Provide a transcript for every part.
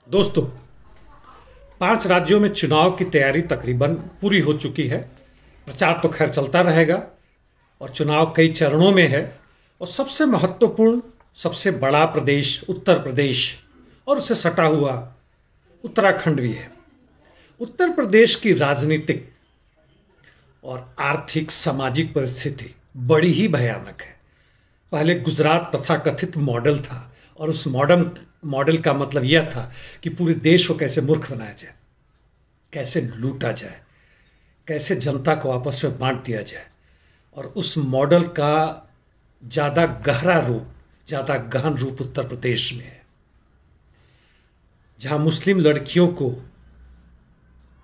दोस्तों, 5 राज्यों में चुनाव की तैयारी तकरीबन पूरी हो चुकी है। प्रचार तो खैर चलता रहेगा और चुनाव कई चरणों में है। और सबसे महत्वपूर्ण, सबसे बड़ा प्रदेश उत्तर प्रदेश और उससे सटा हुआ उत्तराखंड भी है। उत्तर प्रदेश की राजनीतिक और आर्थिक सामाजिक परिस्थिति बड़ी ही भयानक है। पहले गुजरात तथाकथित मॉडल था और उस मॉडल का मतलब यह था कि पूरे देश को कैसे मूर्ख बनाया जाए, कैसे लूटा जाए, कैसे जनता को आपस में बांट दिया जाए। और उस मॉडल का ज़्यादा गहरा रूप, ज़्यादा गहन रूप उत्तर प्रदेश में है, जहाँ मुस्लिम लड़कियों को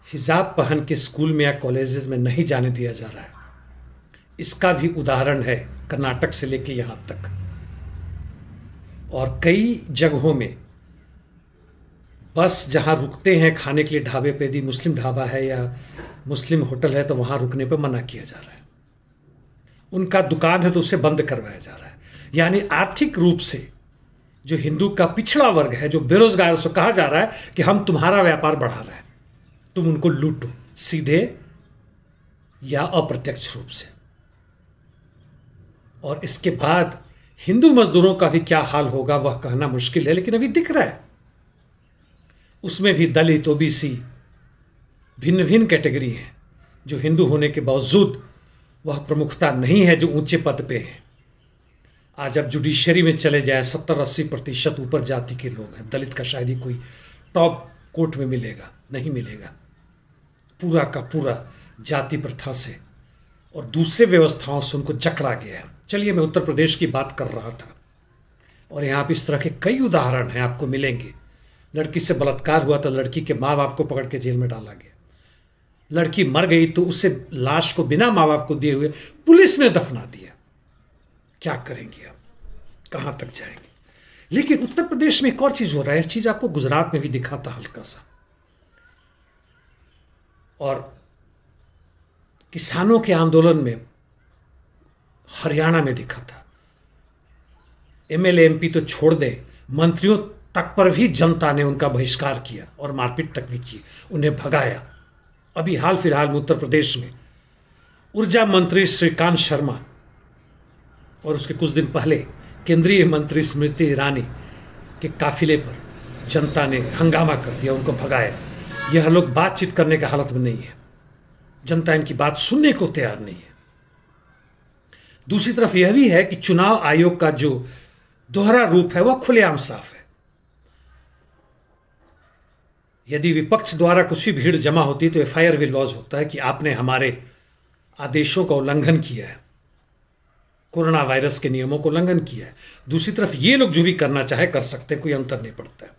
हिजाब पहन के स्कूल में या कॉलेजेस में नहीं जाने दिया जा रहा है। इसका भी उदाहरण है कर्नाटक से लेके यहाँ तक। और कई जगहों में बस जहाँ रुकते हैं खाने के लिए, ढाबे पे यदि मुस्लिम ढाबा है या मुस्लिम होटल है तो वहाँ रुकने पर मना किया जा रहा है। उनका दुकान है तो उसे बंद करवाया जा रहा है। यानी आर्थिक रूप से जो हिंदू का पिछड़ा वर्ग है, जो बेरोजगार, उसको कहा जा रहा है कि हम तुम्हारा व्यापार बढ़ा रहे हैं, तुम उनको लूटो, सीधे या अप्रत्यक्ष रूप से। और इसके बाद हिंदू मजदूरों का भी क्या हाल होगा वह कहना मुश्किल है, लेकिन अभी दिख रहा है। उसमें भी दलित, ओबीसी, भिन्न भिन्न कैटेगरी हैं जो हिंदू होने के बावजूद वह प्रमुखता नहीं है जो ऊंचे पद पे हैं। आज अब जुडिशरी में चले जाए 70-80% ऊपर जाति के लोग हैं। दलित का शायद ही कोई टॉप कोर्ट में मिलेगा, नहीं मिलेगा। पूरा का पूरा जाति प्रथा से और दूसरे व्यवस्थाओं से उनको जकड़ा गया है। चलिए, मैं उत्तर प्रदेश की बात कर रहा था और यहाँ पे इस तरह के कई उदाहरण हैं, आपको मिलेंगे। लड़की से बलात्कार हुआ तो लड़की के माँ बाप को पकड़ के जेल में डाला गया। लड़की मर गई तो उसे लाश को बिना माँ बाप को दिए हुए पुलिस ने दफना दिया। क्या करेंगे आप, कहाँ तक जाएंगे? लेकिन उत्तर प्रदेश में एक और चीज हो रहा है। चीज आपको गुजरात में भी दिखा था हल्का सा, और किसानों के आंदोलन में हरियाणा में दिखा था। एमएलए एमपी तो छोड़ दे, मंत्रियों तक पर भी जनता ने उनका बहिष्कार किया और मारपीट तक भी की, उन्हें भगाया। अभी हाल फिलहाल में उत्तर प्रदेश में ऊर्जा मंत्री श्रीकांत शर्मा और उसके कुछ दिन पहले केंद्रीय मंत्री स्मृति ईरानी के काफिले पर जनता ने हंगामा कर दिया, उनको भगाया। यह लोग बातचीत करने की हालत में नहीं है, जनता इनकी बात सुनने को तैयार नहीं है। दूसरी तरफ यह भी है कि चुनाव आयोग का जो दोहरा रूप है वह खुलेआम साफ है। यदि विपक्ष द्वारा कुछ भी भीड़ जमा होती है तो एफआईआर भी लॉन्च होता है कि आपने हमारे आदेशों का उल्लंघन किया है, कोरोना वायरस के नियमों को उल्लंघन किया है। दूसरी तरफ ये लोग जो भी करना चाहे कर सकते हैं, कोई अंतर नहीं पड़ता है।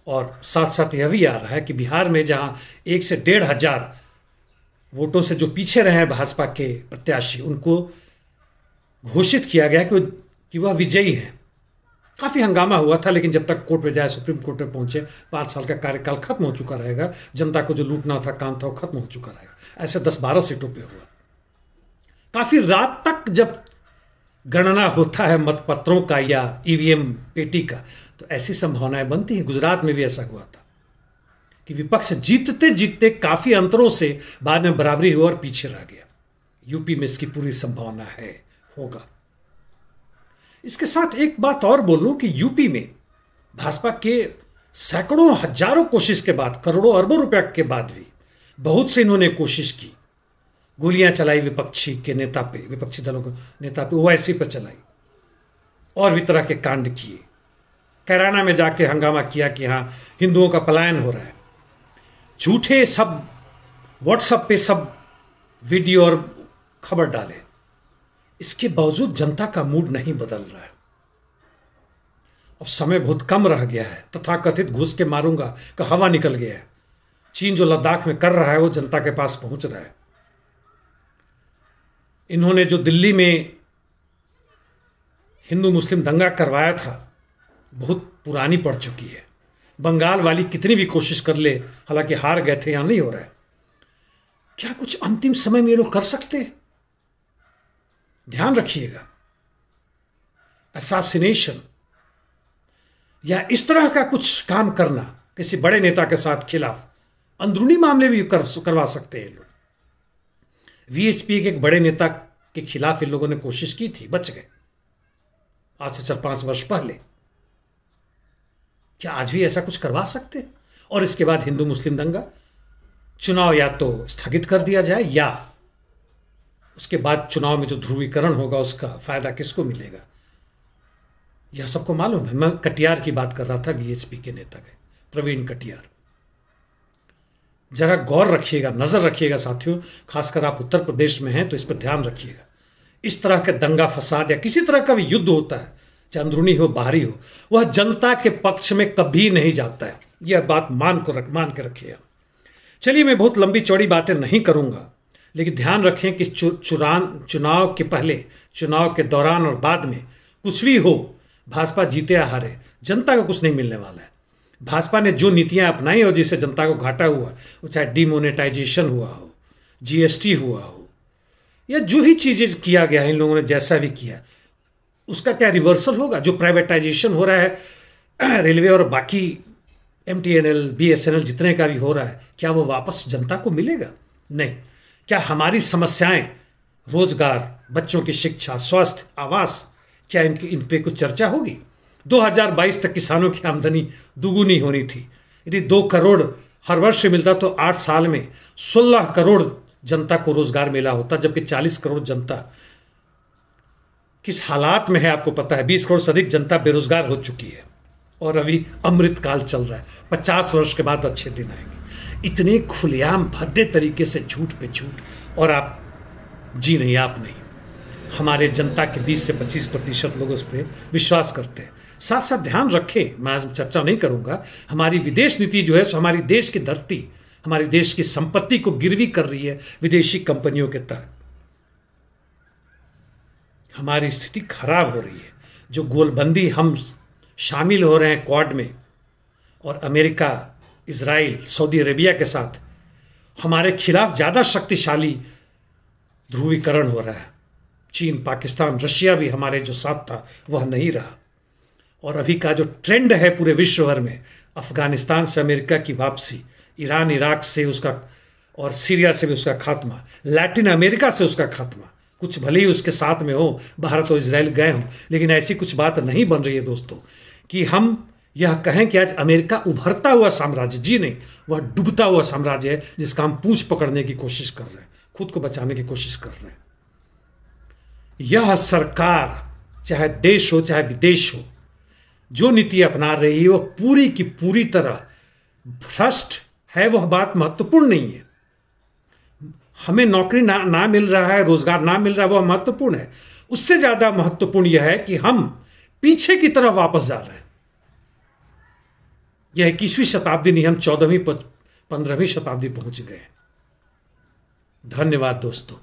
और साथ साथ यह भी आ रहा है कि बिहार में जहां 1 से 1,500 वोटों से जो पीछे रहे हैं भाजपा के प्रत्याशी, उनको घोषित किया गया कि वह विजयी हैं। काफी हंगामा हुआ था, लेकिन जब तक कोर्ट में जाए, सुप्रीम कोर्ट में पहुंचे, 5 साल का कार्यकाल खत्म हो चुका रहेगा। जनता को जो लूटना था, काम था, वो खत्म हो चुका रहेगा। ऐसे 10-12 सीटों पे हुआ। काफी रात तक जब गणना होता है मतपत्रों का या ईवीएम पेटी का, तो ऐसी संभावनाएं बनती हैं। गुजरात में भी ऐसा हुआ था कि विपक्ष जीतते जीतते काफी अंतरों से बाद में बराबरी हुआ और पीछे रह गया। यूपी में इसकी पूरी संभावना है, होगा। इसके साथ एक बात और बोलूं कि यूपी में भाजपा के सैकड़ों हजारों कोशिश के बाद, करोड़ों अरबों रुपए के बाद भी बहुत से इन्होंने कोशिश की, गोलियां चलाई विपक्षी के नेता पे, विपक्षी दलों के नेता पे, ओवैसी पर चलाई और भी तरह के कांड किए। कैराना में जाके हंगामा किया कि हाँ हिंदुओं का पलायन हो रहा है। झूठे सब व्हाट्सएप पे सब वीडियो और खबर डाले। इसके बावजूद जनता का मूड नहीं बदल रहा है। अब समय बहुत कम रह गया है। तथाकथित घुस के मारूंगा का हवा निकल गया है। चीन जो लद्दाख में कर रहा है वो जनता के पास पहुंच रहा है। इन्होंने जो दिल्ली में हिंदू मुस्लिम दंगा करवाया था, बहुत पुरानी पड़ चुकी है। बंगाल वाली कितनी भी कोशिश कर ले, हालांकि हार गए थे, यहां नहीं हो रहा है। क्या कुछ अंतिम समय में ये लोग कर सकते हैं? ध्यान रखिएगा, असैसिनेशन या इस तरह का कुछ काम करना किसी बड़े नेता के साथ खिलाफ, अंदरूनी मामले भी करवा सकते हैं लोग। वीएचपी के एक बड़े नेता के खिलाफ इन लोगों ने कोशिश की थी, बच गए, आज से 4-5 वर्ष पहले। क्या आज भी ऐसा कुछ करवा सकते हैं? और इसके बाद हिंदू मुस्लिम दंगा, चुनाव या तो स्थगित कर दिया जाए या उसके बाद चुनाव में जो ध्रुवीकरण होगा उसका फायदा किसको मिलेगा, यह सबको मालूम है। मैं कटियार की बात कर रहा था, वीएचपी के नेता के प्रवीण कटियार। जरा गौर रखिएगा, नजर रखिएगा साथियों, खासकर आप उत्तर प्रदेश में हैं तो इस पर ध्यान रखिएगा। इस तरह के दंगा फसाद या किसी तरह का भी युद्ध होता है, चाहे अंदरूनी हो बाहरी हो, वह जनता के पक्ष में कभी नहीं जाता है। यह बात मान के रखिएगा। चलिए, मैं बहुत लंबी चौड़ी बातें नहीं करूंगा, लेकिन ध्यान रखें कि चुनाव के पहले, चुनाव के दौरान और बाद में कुछ भी हो, भाजपा जीते या हारे, जनता को कुछ नहीं मिलने वाला है। भाजपा ने जो नीतियां अपनाई और जिससे जनता को घाटा हुआ, वो चाहे डिमोनेटाइजेशन हुआ हो, जीएसटी हुआ हो, या जो भी चीजें किया गया है इन लोगों ने, जैसा भी किया, उसका क्या रिवर्सल होगा? जो प्राइवेटाइजेशन हो रहा है रेलवे और बाकी एमटीएनएल, बीएसएनएल जितने का भी हो रहा है, क्या वो वापस जनता को मिलेगा? नहीं। क्या हमारी समस्याएं, रोजगार, बच्चों की शिक्षा, स्वास्थ्य, आवास, क्या इन पे कुछ चर्चा होगी? 2022 तक किसानों की आमदनी दुगुनी होनी थी। यदि 2 करोड़ हर वर्ष मिलता तो 8 साल में 16 करोड़ जनता को रोजगार मिला होता, जबकि 40 करोड़ जनता किस हालात में है आपको पता है। 20 करोड़ से अधिक जनता बेरोजगार हो चुकी है और अभी अमृत काल चल रहा है। 50 वर्ष के बाद अच्छे दिन आएंगे। इतने खुलेआम भद्दे तरीके से झूठ पे झूठ, और आप नहीं, हमारे जनता के 20 से 25% लोग उस पर विश्वास करते हैं। साथ साथ ध्यान रखें, मैं आज चर्चा नहीं करूंगा, हमारी विदेश नीति जो है सो हमारी देश की धरती, हमारी देश की संपत्ति को गिरवी कर रही है विदेशी कंपनियों के तहत। हमारी स्थिति खराब हो रही है। जो गोलबंदी हम शामिल हो रहे हैं क्वाड में, और अमेरिका, इजराइल, सऊदी अरेबिया के साथ हमारे खिलाफ ज़्यादा शक्तिशाली ध्रुवीकरण हो रहा है। चीन, पाकिस्तान, रशिया भी हमारे जो साथ था वह नहीं रहा। और अभी का जो ट्रेंड है पूरे विश्व भर में, अफगानिस्तान से अमेरिका की वापसी, ईरान इराक से उसका, और सीरिया से भी उसका खात्मा, लैटिन अमेरिका से उसका खात्मा, कुछ भले ही उसके साथ में हो, भारत और इजराइल गए हों, लेकिन ऐसी कुछ बात नहीं बन रही है दोस्तों कि हम यह कहें कि आज अमेरिका उभरता हुआ साम्राज्य, जी नहीं, वह डूबता हुआ साम्राज्य है जिसका हम पूंछ पकड़ने की कोशिश कर रहे हैं, खुद को बचाने की कोशिश कर रहे हैं। यह सरकार, चाहे देश हो चाहे विदेश हो, जो नीति अपना रही है वह पूरी की पूरी तरह भ्रष्ट है। वह बात महत्वपूर्ण नहीं है। हमें नौकरी ना मिल रहा है, रोजगार ना मिल रहा है, वह महत्वपूर्ण है। उससे ज्यादा महत्वपूर्ण यह है कि हम पीछे की तरफ वापस जा रहे हैं। यह 21वीं शताब्दी नहीं, हम 14वीं 15वीं शताब्दी पहुंच गए। धन्यवाद दोस्तों।